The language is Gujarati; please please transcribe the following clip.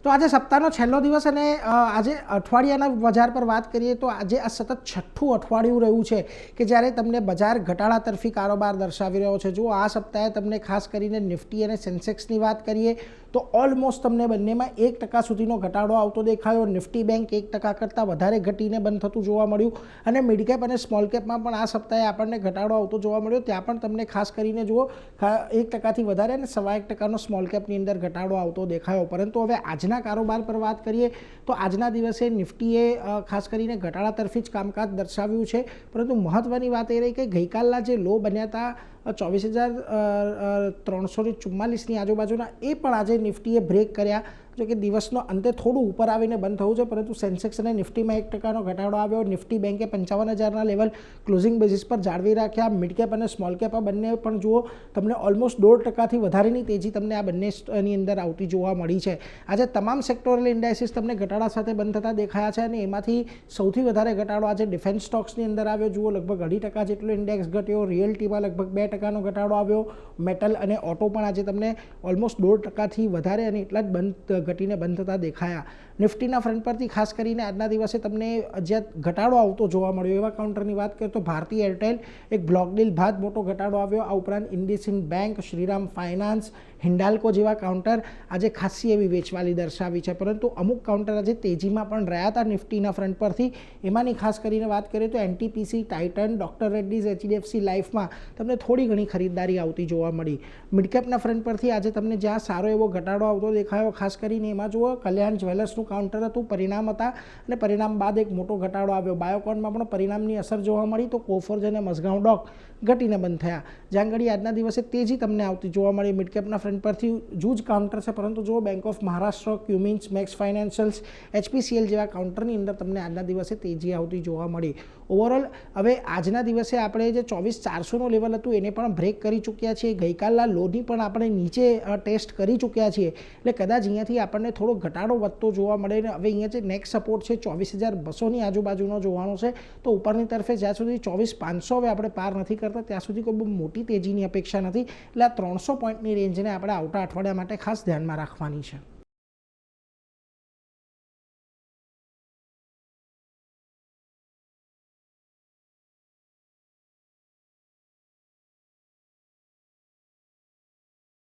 તો આજે સપ્તાહનો છેલ્લો દિવસ અને આજે અઠવાડિયાના બજાર પર વાત કરીએ તો આજે આ સતત છઠ્ઠું અઠવાડિયું રહ્યું છે કે જ્યારે તમને બજાર ઘટાડા તરફી કારોબાર દર્શાવી રહ્યો છે। જો આ સપ્તાહે તમને ખાસ કરીને નિફ્ટી અને સેન્સેક્સની વાત કરીએ તો ઓલમોસ્ટ તમને બંનેમાં 1% સુધીનો ઘટાડો આવતો દેખાયો। નિફ્ટી બેંક 1% કરતાં વધારે ઘટીને બંધ થતું જોવા મળ્યું અને મિડ કેપ અને સ્મોલ કેપમાં પણ આ સપ્તાહે આપણને ઘટાડો આવતો જોવા મળ્યો। ત્યાં પણ તમને ખાસ કરીને જુઓ 1%થી વધારે અને 1.25%નો સ્મોલ કેપની અંદર ઘટાડો આવતો દેખાયો। પરંતુ હવે આજના કારોબાર પર વાત કરીએ તો આજના દિવસે નિફ્ટીએ ખાસ કરીને ઘટાડા તરફી જ કામકાજ દર્શાવ્યું છે। પરંતુ મહત્ત્વની વાત એ રહી કે ગઈકાલના જે લો બન્યા હતા 24,344ની આજુબાજુના એ પણ આજે નિફ્ટીએ બ્રેક કર્યા। જો કે દિવસનો અંતે થોડું ઉપર આવીને બંધ થયું છે પરંતુ સેન્સેક્સ અને નિફ્ટીમાં 1%નો ઘટાડો આવ્યો। નિફ્ટી બેંકે 55,000ના લેવલ ક્લોઝિંગ બેઝિસ પર જાળવી રાખ્યા। મિડ કેપ અને સ્મોલ કેપ આ બંને પણ જુઓ તમને ઓલમોસ્ટ 1.5%થી વધારેની તેજી તમને આ બંનેની અંદર આવતી જોવા મળી છે। આજે તમામ સેક્ટોરલ ઇન્ડાઇસીસ તમને ઘટાડા સાથે બંધ થતા દેખાયા છે અને એમાંથી સૌથી વધારે ઘટાડો આજે ડિફેન્સ સ્ટોક્સની અંદર આવ્યો। જુઓ લગભગ 2.5% જેટલો ઇન્ડેક્સ ઘટ્યો। રિયલ્ટીમાં લગભગ 2%નો ઘટાડો આવ્યો। મેટલ અને ઓટો પણ આજે તમને ઓલમોસ્ટ 1.5%થી વધારે અને એટલા જ ઘટીને બંધ થતા દેખાયા। નિફ્ટીના ફ્રન્ટ પરથી ખાસ કરીને આજના દિવસે તમને જ્યાં ઘટાડો આવતો જોવા મળ્યો એવા કાઉન્ટરની વાત કરીએ તો ભારતી એરટેલ એક બ્લોક ડીલ બાદ મોટો ઘટાડો આવ્યો। આ ઉપરાંત ઇન્ડસઇન્ડ બેંક, શ્રીરામ ફાઇનાન્સ, હિન્ડાલ્કો જેવા કાઉન્ટર આજે ખાસી એવી વેચવાલી દર્શાવી છે। પરંતુ અમુક કાઉન્ટર આજે તેજીમાં પણ રહ્યા હતા નિફ્ટીના ફ્રન્ટ પરથી। એમાંની ખાસ કરીને વાત કરીએ તો NTPC, Titan, doctor Reddy's, HDFC લાઇફમાં તમને થોડી ઘણી ખરીદદારી આવતી જોવા મળી। મિડકેપના ફ્રન્ટ પરથી આજે તમને જ્યાં સારો એવો ઘટાડો આવતો દેખાયો ખાસ કરીને એમાં જુઓ કલ્યાણ જ્વેલર્સનું કાઉન્ટર હતું, પરિણામ હતા અને પરિણામ બાદ એક મોટો ઘટાડો આવ્યો। બાયોકોનમાં પણ પરિણામની અસર જોવા મળી તો કોફોર્જ અને મઝગાંવ ડોક ઘટીને બંધ થયા। જ્યાં ઘડી આજના દિવસે તેજી તમને આવતી જોવા મળી મિડકેપના ફ્રન્ટ પરથી જૂજ કાઉન્ટર છે પરંતુ જુઓ Bank of Maharashtra, Cummins, Max Financials, HPCL જેવા કાઉન્ટરની અંદર તમને આજના દિવસે તેજી આવતી જોવા મળી। ઓવરઓલ હવે આજના દિવસે આપણે જે 24,400નું લેવલ હતું એને પણ બ્રેક કરી ચૂક્યા છીએ। ગઈકાલના લોની પણ આપણે નીચે ટેસ્ટ કરી ચૂક્યા છીએ એટલે કદાચ અહીંયાથી આપણને થોડો ઘટાડો વધતો જોવા મળે ને હવે અહીંયા જે નેક્સ્ટ સપોર્ટ છે 24,200ની આજુબાજુનો જોવાનો છે તો ઉપરની તરફે જ્યાં સુધી 24,500 હવે આપણે પાર નથી કરતા ત્યાં સુધી કોઈ બહુ મોટી તેજીની અપેક્ષા નથી। એટલે આ 300 પોઈન્ટની રેન્જને આપણે આવતા અઠવાડિયા માટે ખાસ ધ્યાનમાં રાખવાની છે।